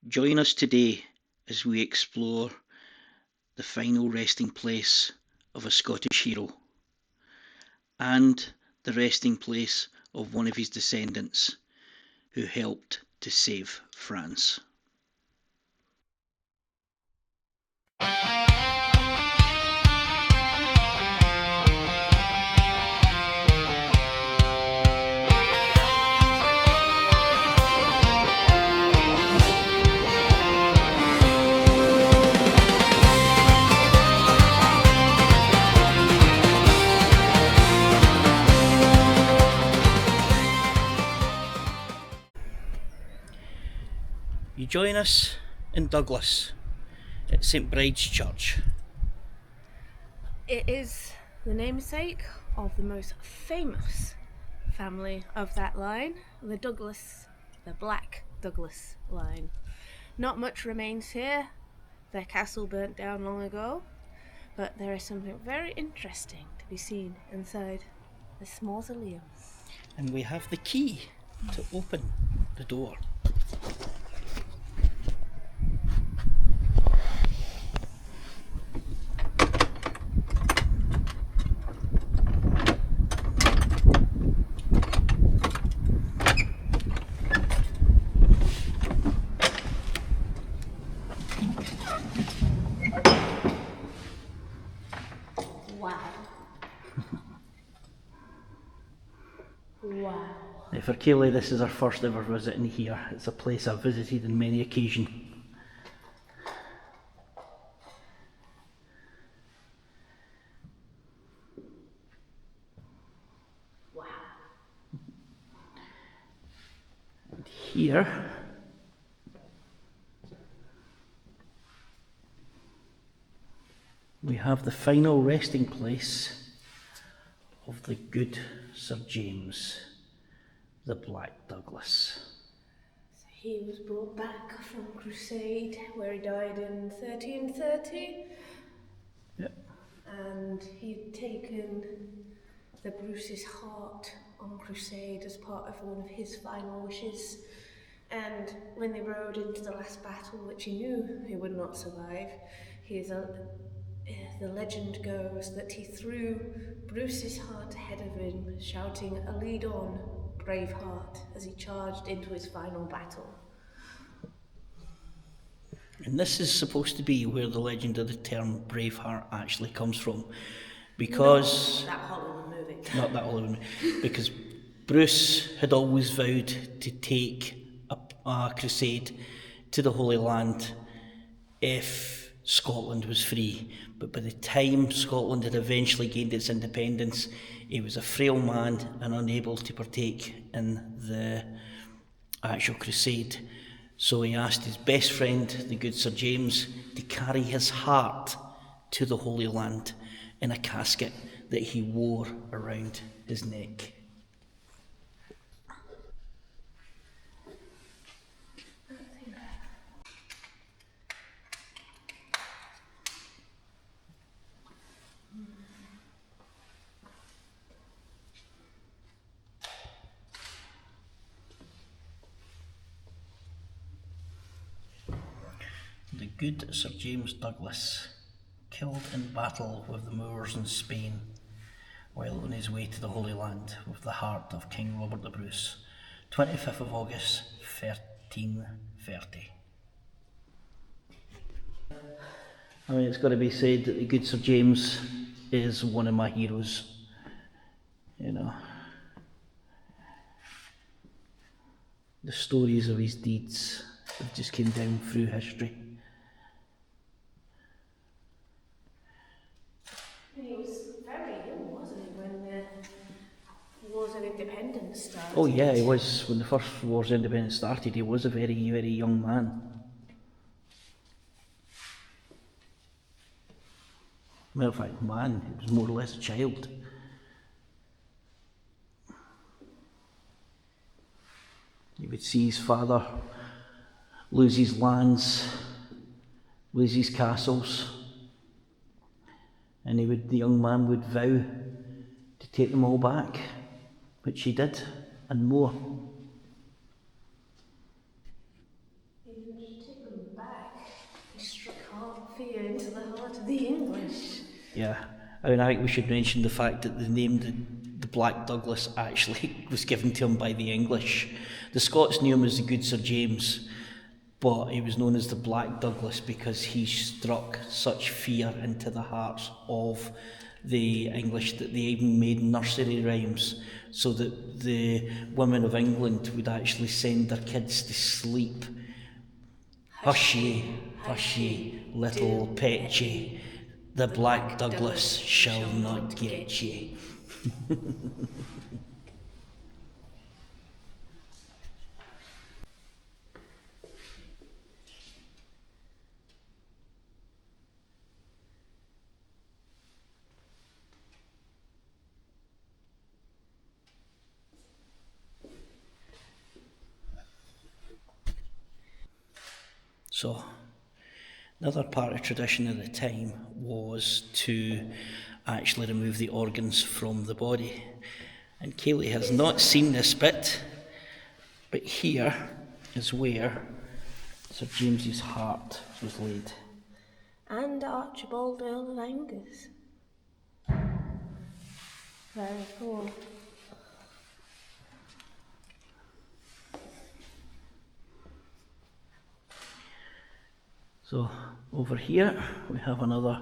Join us today as we explore the final resting place of a Scottish hero and the resting place of one of his descendants who helped to save France. You join us in Douglas at St Brides Church. It is the namesake of the most famous family of that line, the Black Douglas line. Not much remains here. Their castle burnt down long ago, but there is something very interesting to be seen inside this mausoleum. And we have the key to open the door. Wow. Now for Kayleigh, this is her first ever visit in here. It's a place I've visited on many occasions. Wow. And here we have the final resting place of the good Sir James, the Black Douglas. So he was brought back from Crusade, where he died in 1330. Yep. And he'd taken the Bruce's heart on Crusade as part of one of his final wishes. And when they rode into the last battle, which he knew he would not survive, the legend goes that he threw Bruce's heart ahead of him, shouting, "A lead on, brave heart," as he charged into his final battle. And this is supposed to be where the legend of the term Braveheart actually comes from. Because... Not that Hollywood movie. Not that Hollywood movie. Because Bruce had always vowed to take a crusade to the Holy Land if Scotland was free. But by the time Scotland had eventually gained its independence, he was a frail man and unable to partake in the actual crusade. So he asked his best friend, the good Sir James, to carry his heart to the Holy Land in a casket that he wore around his neck. The good Sir James Douglas, killed in battle with the Moors in Spain, while on his way to the Holy Land with the heart of King Robert the Bruce, 25th of August, 1330. I mean, it's got to be said that the good Sir James is one of my heroes, you know. The stories of his deeds have just came down through history. He was very young, wasn't he, when the Wars of Independence started? Oh yeah, he was. When the first Wars of Independence started, he was a very, very young man. Matter of fact, man, he was more or less a child. He would see his father lose his lands, lose his castles, and the young man would vow to take them all back, which he did, and more. Yeah, I mean, I think we should mention the fact that the name the Black Douglas actually was given to him by the English. The Scots knew him as the Good Sir James, but he was known as the Black Douglas because he struck such fear into the hearts of the English that they even made nursery rhymes so that the women of England would actually send their kids to sleep. Hush ye, hush ye, little pet ye, the Black Douglas shall not get ye. So, another part of tradition at the time was to actually remove the organs from the body. And Kaylee has not seen this bit, but here is where Sir James's heart was laid. And Archibald, Earl of Angus. Very cool. So over here we have another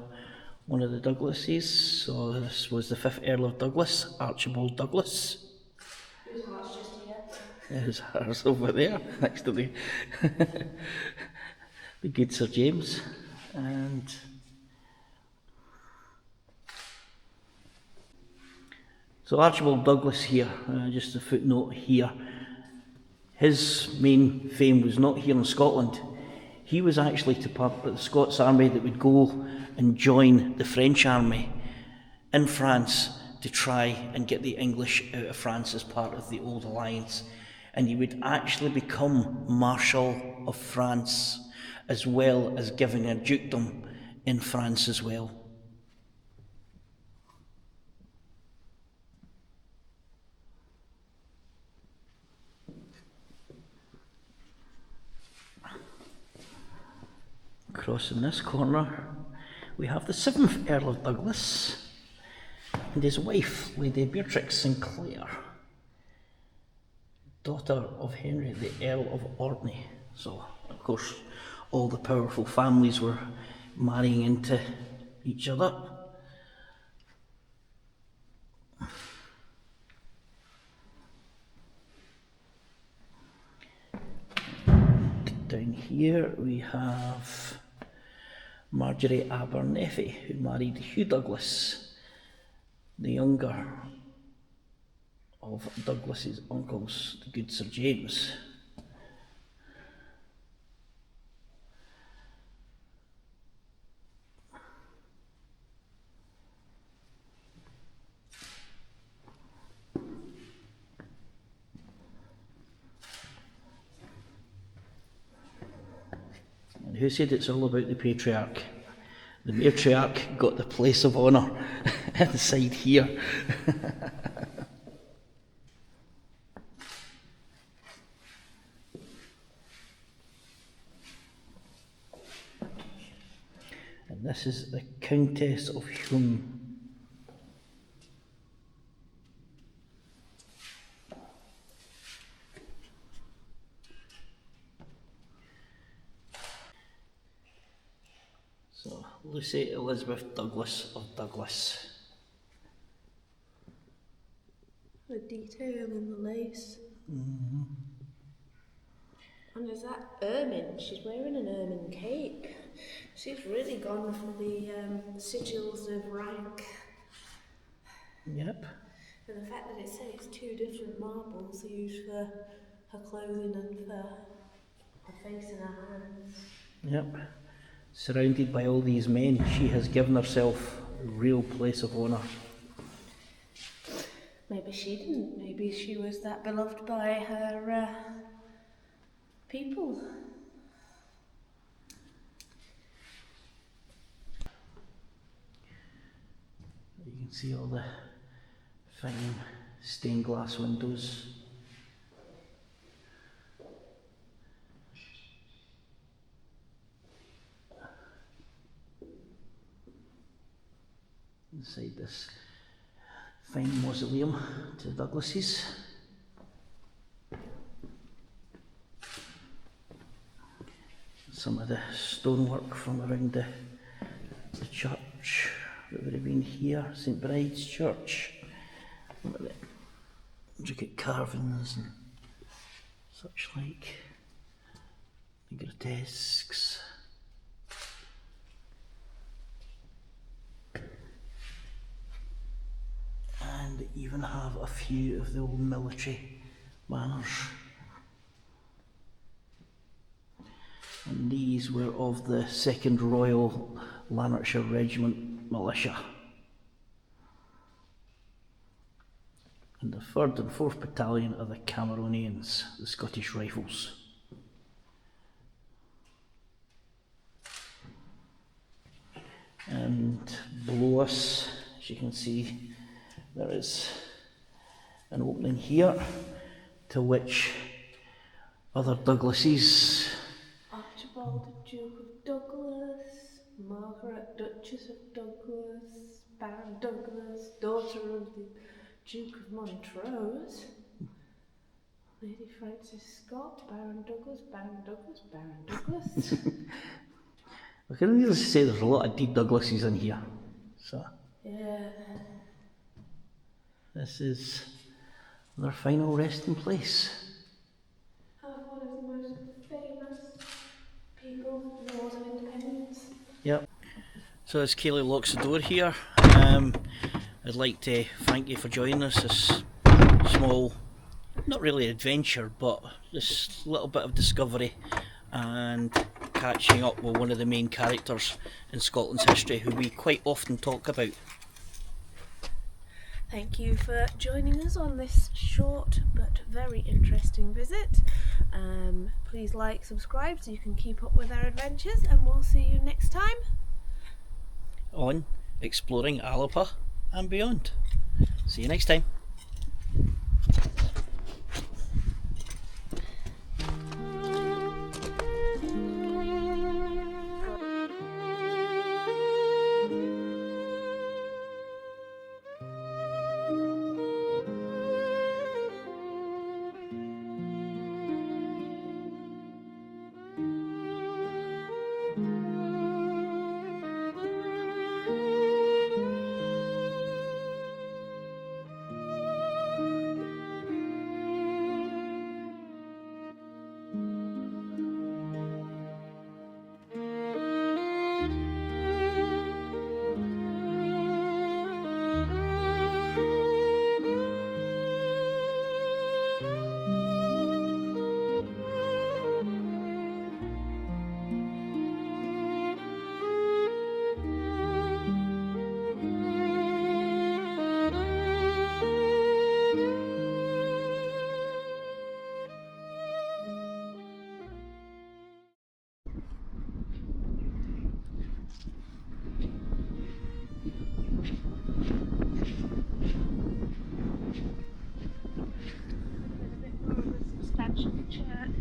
one of the Douglases. So this was the 5th Earl of Douglas, Archibald Douglas. Whose heart's just here? His heart's over there, next to the, the good Sir James. And so Archibald Douglas here, just a footnote here, his main fame was not here in Scotland. He was actually to part of the Scots army that would go and join the French army in France to try and get the English out of France as part of the Old Alliance. And he would actually become Marshal of France, as well as giving a dukedom in France as well. Across in this corner, we have the 7th Earl of Douglas and his wife, Lady Beatrix Sinclair, daughter of Henry, the Earl of Orkney. So, of course, all the powerful families were marrying into each other. Down here we have Marjorie Abernethy, who married Hugh Douglas, the younger of Douglas's uncles, the good Sir James. And who said it's all about the patriarch? The matriarch got the place of honour inside here. And this is the Countess of Hume. So, Lucy Elizabeth Douglas of Douglas. The detail in the lace. Mm-hmm. And there's that ermine. She's wearing an ermine cape. She's really gone for the sigils of rank. Yep. And the fact that it said it's 2 different marbles used for her clothing and for her face and her hands. Yep. Surrounded by all these men, she has given herself a real place of honour. Maybe she didn't. Maybe she was that beloved by her people. You can see all the fine stained glass windows. inside this fine mausoleum to the Douglases. Some of the stonework from around the church that would have been here, St Brides Church. Look at carvings and such like. The grotesques. And they even have a few of the old military banners. And these were of the 2nd Royal Lanarkshire Regiment Militia. And the 3rd and 4th Battalion are the Cameronians, the Scottish Rifles. And below us, as you can see, there is an opening here to which other Douglases, Archibald, the Duke of Douglas, Margaret, Duchess of Douglas, Baron Douglas, daughter of the Duke of Montrose, Lady Frances Scott, Baron Douglas, Baron Douglas, Baron Douglas. I can really say there's a lot of deep Douglases in here. So Yeah. this is their final resting place. One of the most famous people in the Wars of Independence. Yep. So as Kaylee locks the door here, I'd like to thank you for joining us this small, not really adventure, but this little bit of discovery and catching up with one of the main characters in Scotland's history who we quite often talk about. Thank you for joining us on this short but very interesting visit. Please like, subscribe so you can keep up with our adventures, and we'll see you next time On Exploring Alapa and beyond. See you next time.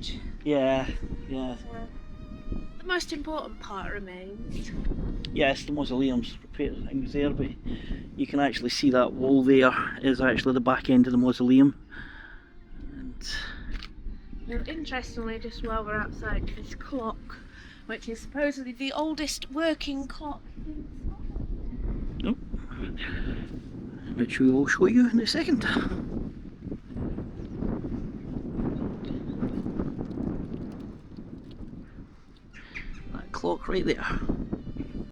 church. Yeah. The most important part remains. Yes, the mausoleum's prepared things there, but you can actually see that wall there is actually the back end of the mausoleum. And interestingly, just while we're outside, this clock, which is supposedly the oldest working clock in Scotland. Oh. Which we will show you in a second. That clock right there.